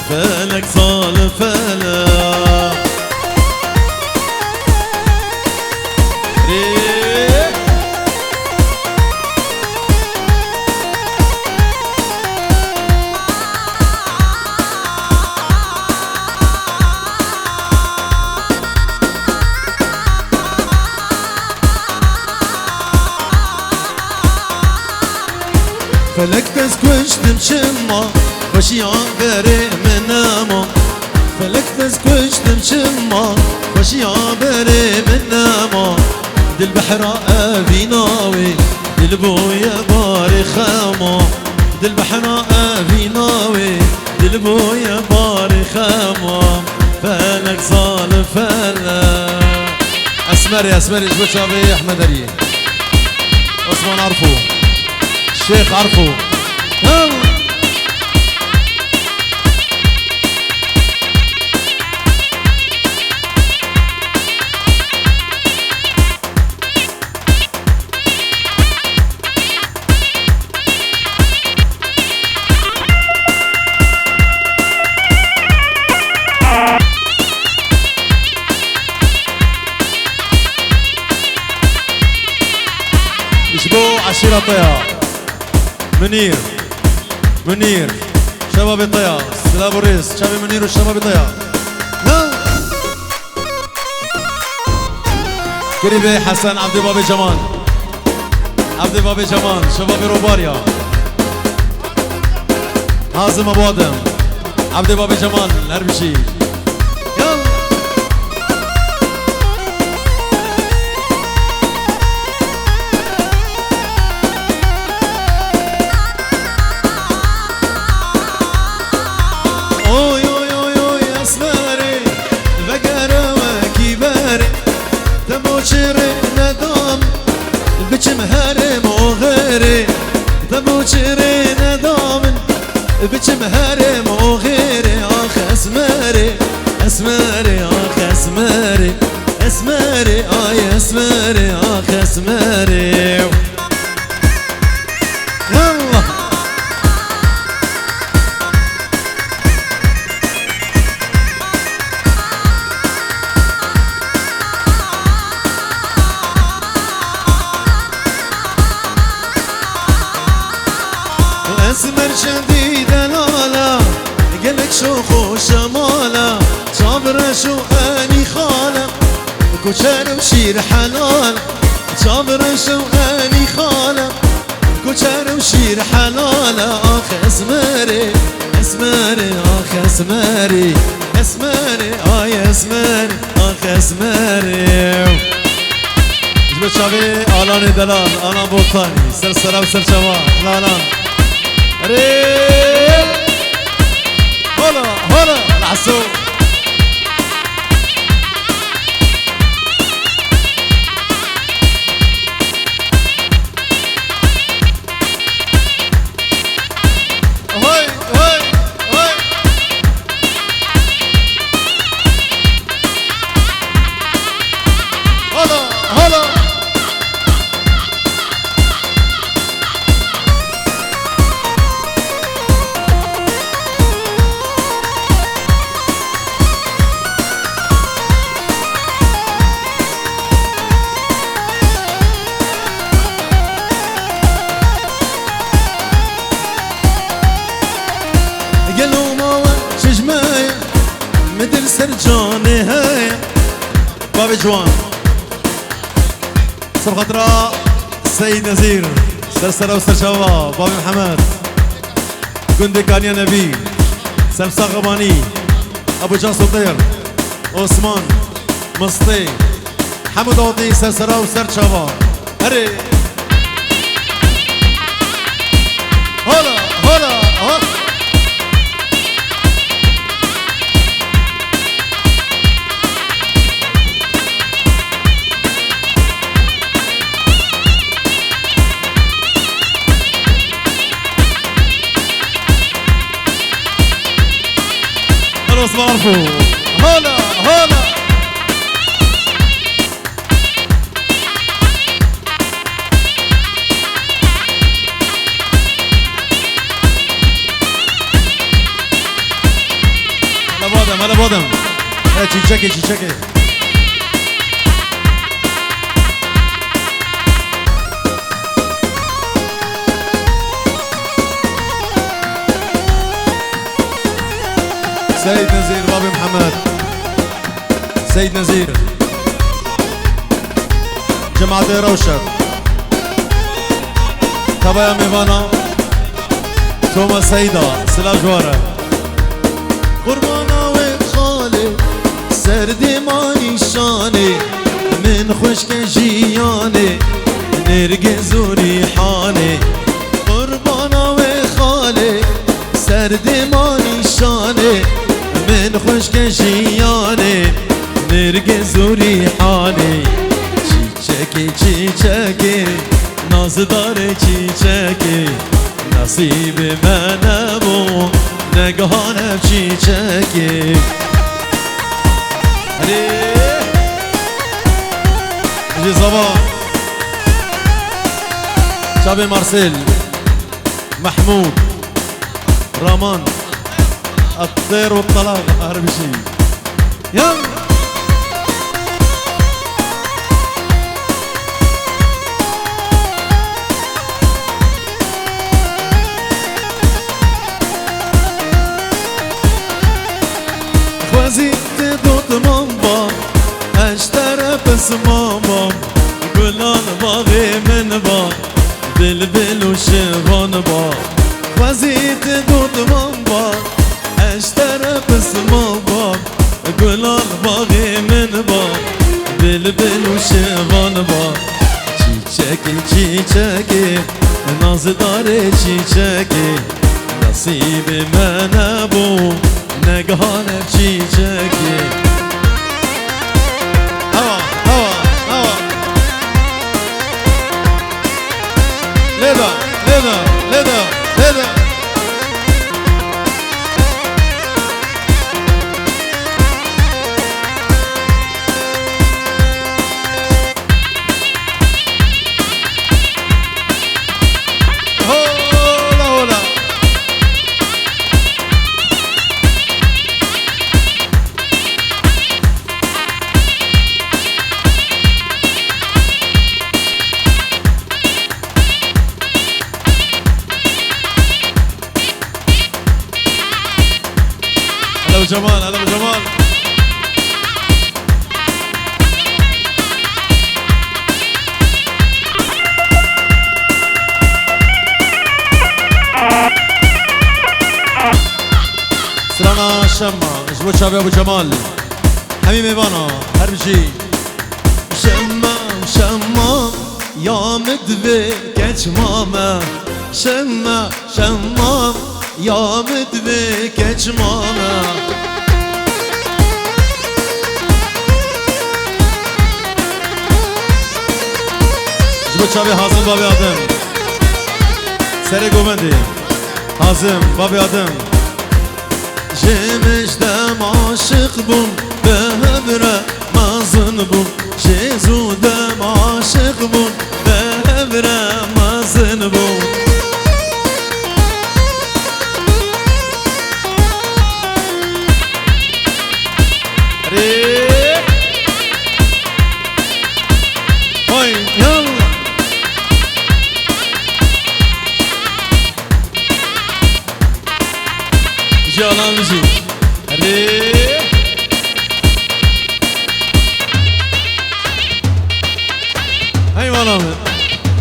فلك ظالم فلك فلك تسكوش تمشما وشيان بري مناما فلك تسكوش تمشما وشيان بري مناما دل بحر ابيناوي دل بويا باري خاما دل بحر ابيناوي دل بويا باري خاما فلك ظالم فلك اسمري اسمري جبت شابي احمد علي عثمان عرفو الشيخ عرفو يشبو عشيرة طيار منير منير شباب طيار سلام الرئيس شباب منير والشباب طيار قريبي حسن عبد بابي جمال عبد بابي جمال شباب روباريا هازم ابو ادم عبد بابي جمال الهربشي بچم هرم و غیره دمو چره ندامن بچم هرم و غیره آخ اسمره اسمره آخ اسمره اسمره آی اسمره آخ اسمره الله اسمر شديد لالا قلك شو خوش مالا صابر شو اني خاله كوشر وشير حلال صابر شو اني خاله كوشر وشير حلال اخ اسمري اسمري اخ اسمري اسمري اي اسمري اخ اسمري جبت شابي آلان دلال آلان بوطاني سرسرة وسر شباب آلان ريب هلا هلا العسو هاي هاي هاي هلا هلا قالوا ما شجماية مدل سرجاني هاي بابي جوان صر خطراء السيد نزير سرسرة وسر شباب بابي محمد قندي كان يا نبي سمسا غباني ابو جان سطير عثمان مسطي حمد عوضي سرسرة وسر شباب هري هلا هلا هلا خلاص بعرفوا هلا هلا هلا بودم هاي تشيكي سيد نزير بابي محمد سيد نزير جماعة روشر تبايا ميفانا توما سيدا سلا جوارة قربانا وخالي سردي ماني شاني من خشك جياني نرقز وريحاني قربانا وخالي سردي ماني شاني من خشك جياني نرقز وريحاني چیچکی نازدار چیچکی نصیب منم و نگاهانم چیچکی جی زبان شاب مارسيل محمود رامان الطير والطلاق أهرب شيء يلا خوزيت دوت ماما اشترى بس ماما قلال باغي من با بلبل وشغان با خوزيت دوت ماما اشترى بس ماما قلال باغي من با بلبل وشغان با چیچکی نازدار چیچکی نصیب من بو نگاهانم چیچکی هوا هوا هوا لدا لدا لدا لدا هولا هولا هلا وجمال هلا وجمال سرانا شما جبوت شابي ابو جمال حميم ايفانا هربجي شما شما يا مدبي كجمامة شمة شمام يا مدبي كجمامة جبت شابي حازم بابي آدم سري قومندي حازم بابي آدم جمش دم عاشق بوم بهبرة مازن بوم جيزو دم عاشق بوم بهبرة مازن بوم هاي يلا جانا مشي هاي مانا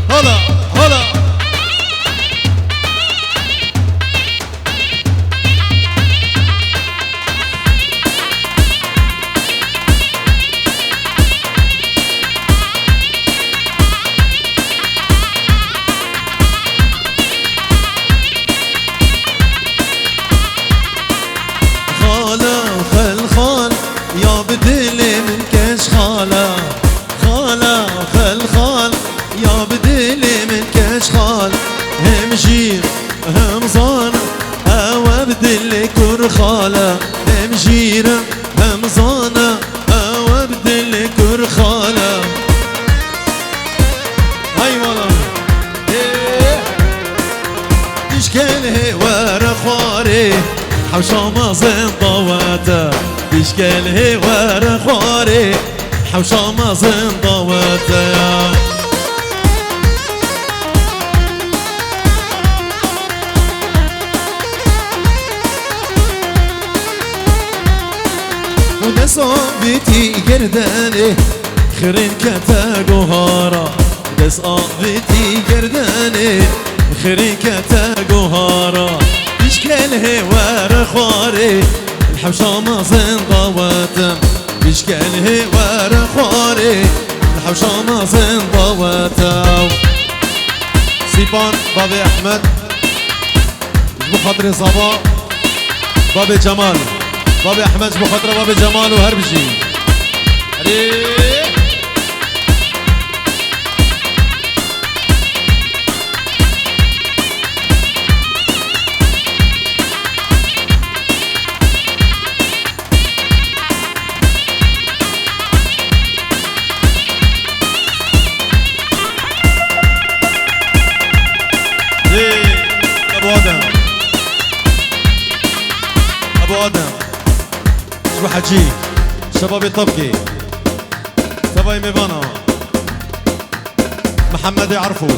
هلا هلا يا بدلي من كاش خالة خالة خال يا بدلي من كاش خال هم جير هم زان او بدلي كر خالة هم جير هم زان او بدلي كر خالة هاي مالا تشكله ورا خواري حوشا مازن ضواته تشكله ورا خواري حوشا مازن ضواته ودسابتي قرداني خرين كتا قهارا دسابتي قرداني خرين كتا قهارا تشكله ورا خواري الحوشة مازن ضواتم تشكله ورا خواري الحوشة مازن ضواتم سيبان بابي احمد جبو خاطري صبا بابي جمال بابي احمد جبو خاطري بابي جمال وهربجي ابو ادم ابو ادم شبو حجي شبابي طبقي تباي ميفانا محمد يعرفوا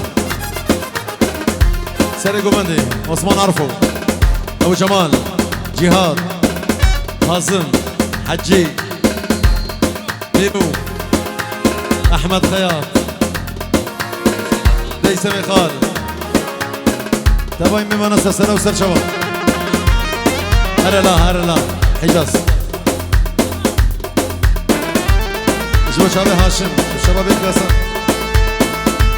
سري قومندي عثمان عرفوا ابو جمال جهاد حازم حجي بيبو احمد خياط ديسمي خالد تباي ميمانا سلسلة وسر شباب هرلا حجاز جوا شباب هاشم الشباب يتقاسم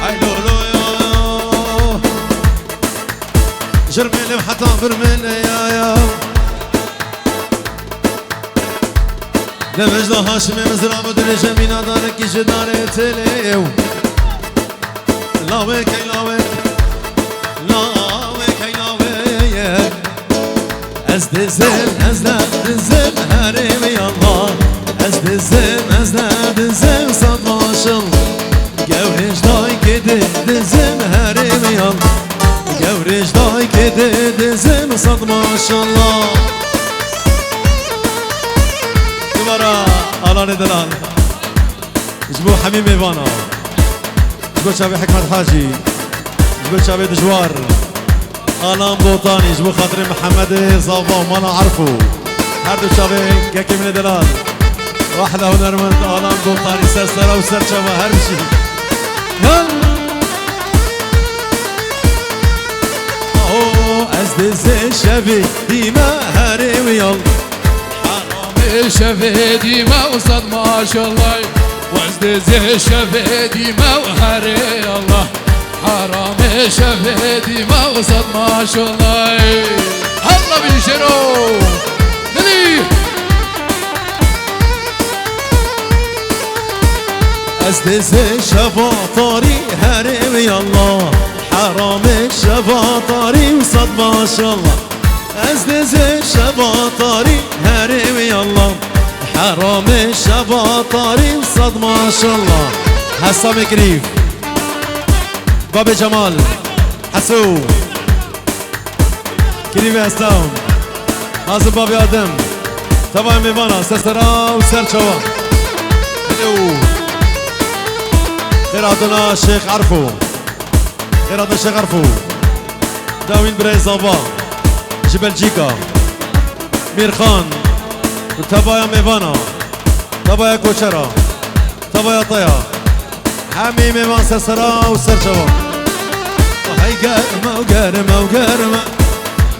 هاي لو يا جرميلي وحتى برميلي يا دمجد هاشم مزرعة مدري جميلة دارك جداري تليو لاويك لاويك از دزم هرم يالله از دزم صد ماشل گورش دای کده دزم هرم يالله گورش دای کده دزم صد ماشالله دوباره آلان دلال جبو حمیم ایوانا جبو شابي حكمت حاجي جبو شابي دجوار آلان بوطاني جبو خاطري محمد صافا وما نعرفه هردو شابي كاكي من دلال واحدة هنرمند آلان بوطاني سلسلة وسر شابا هرمشي از دز شبي ديما هري ويال حرام شبي ديما وصد ما شاء الله وعز دز شبي ديما وهري حرام شفيتي مقصد ما شاء الله الله بيشرو دلي أسدس الشفاطري هرم يلا حرام الشفاطري وصد ما شاء الله أسدس الشفاطري هرم يلا حرام الشفاطري وصد ما شاء الله حسام كريف بابي جمال حسو كريم اسلام حازم بابي آدم طبعا ميوانا سرسرا وسر شوا هلو قرادنا الشيخ عرفو قرادنا الشيخ عرفو داوين بريزابا جبل جيكا ميرخان طبعا ميوانا طبعا كوشرا طبعا طيا حمي ميوان سرسرا وسر شوا هاي قرمة وقرمة وقرمة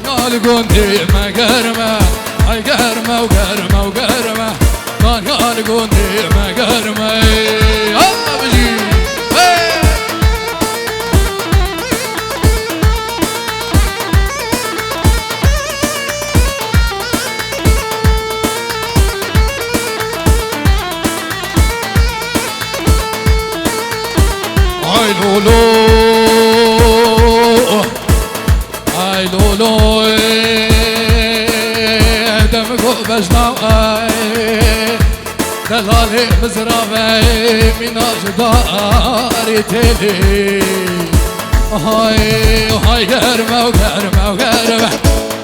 قال قندي ما قرمة هاي قرمة وقرمة وقرمة قال قندي ما قرمة الله بجي هاي لولو هاي لولو دمكو بجناو دلالي بزرابي من أجداري تلي هاي قرمة وقرمة وقرمة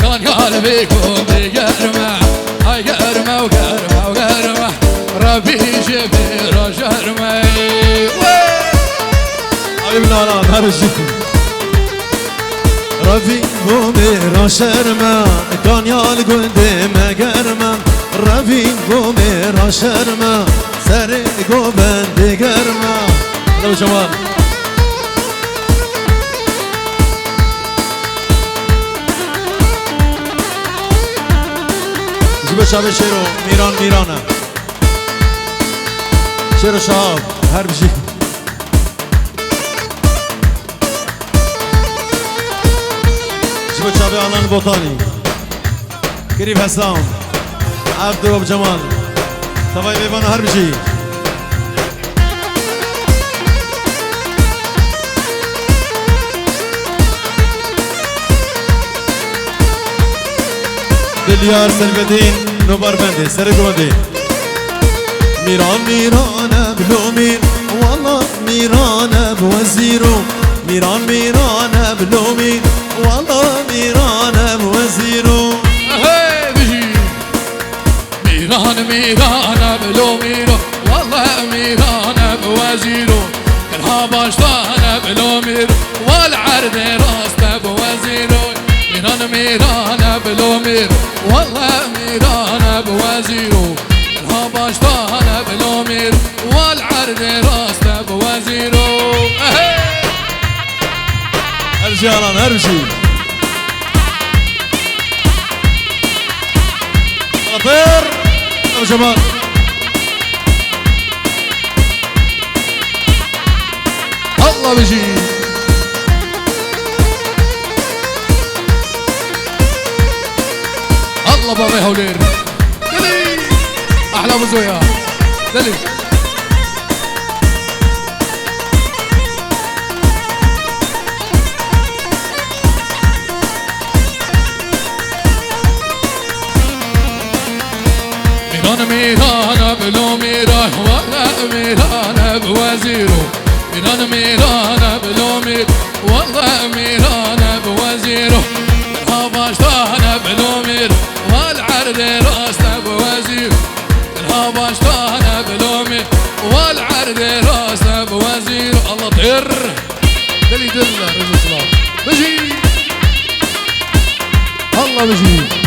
كان قلبي كنت قرمة هاي قرمة وقرمة وقرمة ربي جبير جرمة حبيبنا انا هرجي ربي بومير شرما كان يالقون ديما قرما ربي بومير شرما سرقو بندي قرما لو جمال جيبوا شعب شيرو ميران ميرانا شيرو شعب هربجي جيبوا شعب علان بوطاني كريم حسام عبد الوهاب جمال طبعا بيبانا هربجي دليار سلفدين نوبر بندي سرقو بندي ميران ميران بلومين والله ميران بوزيرو ميران ميران بلومين والله ميران بوزيرو هاي بجي ميران ميران بلوميرو والله ميران بوزيرو كلها باشطان بلوميرو والعرض راسته بوزيرو ميران ميران بلوميرو والله ميران بوزيرو كلها باشطان بلوميرو والعرض راسته بوزيرو ارجي علان ارجي خطير ابو جمال الله بجي الله بابا هولير دلي احلى ابو زويا دلي ميران ميران بلو ميران والله ميران بوزيرو ميران ميران بلو مير والله ميران بوزيرو الهاباشتان بلو مير والعرض راسنا بوزيرو الهاباشتان بلو مير والعرض راسنا بوزيرو الله طير دلي دلة رجل سلام بجي الله بجي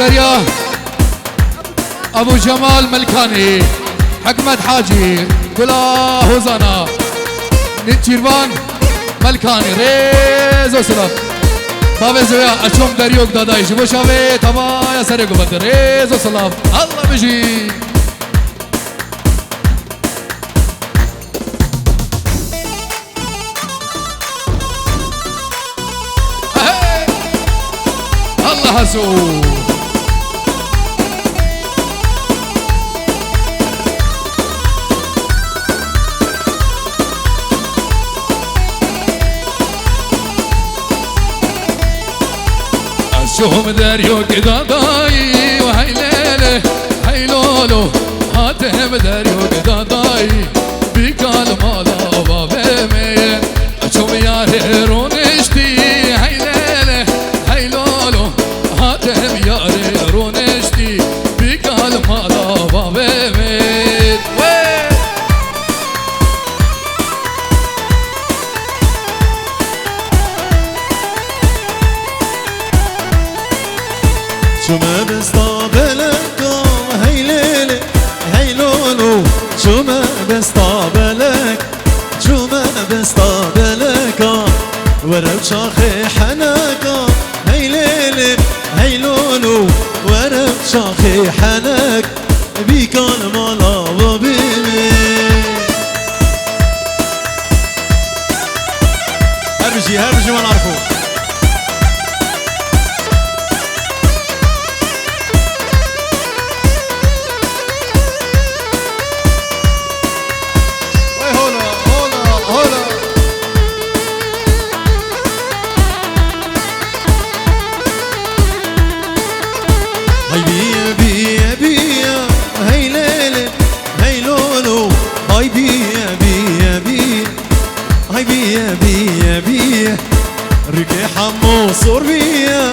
دريا ابو جمال ملكاني حكمت حاجي قلا هوزانا نتشيربان ملكاني ريزو سلام بابا زويا اشوم دريوك داداي جبو شاوي تما يا سريكو بدر ريزو سلام الله بيجي الله هسو شوم دريو كدا داي وهاي ليلة هاي لولو هاتهم دريو كدا داي بيكال مالا بابا مين شوم ياري رونشتي هاي ليلة هاي لولو هاتهم ياري رونشتي بيكال مالا بابا مين شو ما بستقبلك هاي ليلة هاي لولو شو ما بستقبلك شو ما بستقبلك ورب شاخي حنك هاي ليلة هاي لولو ورب شاخي حنك بيك المالا وبيمي هربجي ما نعرفو هاي بيا بيا بيا هاي ليلة هاي لولو هاي بيا بيا بيا هاي بيا بيا بيا ريكي حمو صور بيا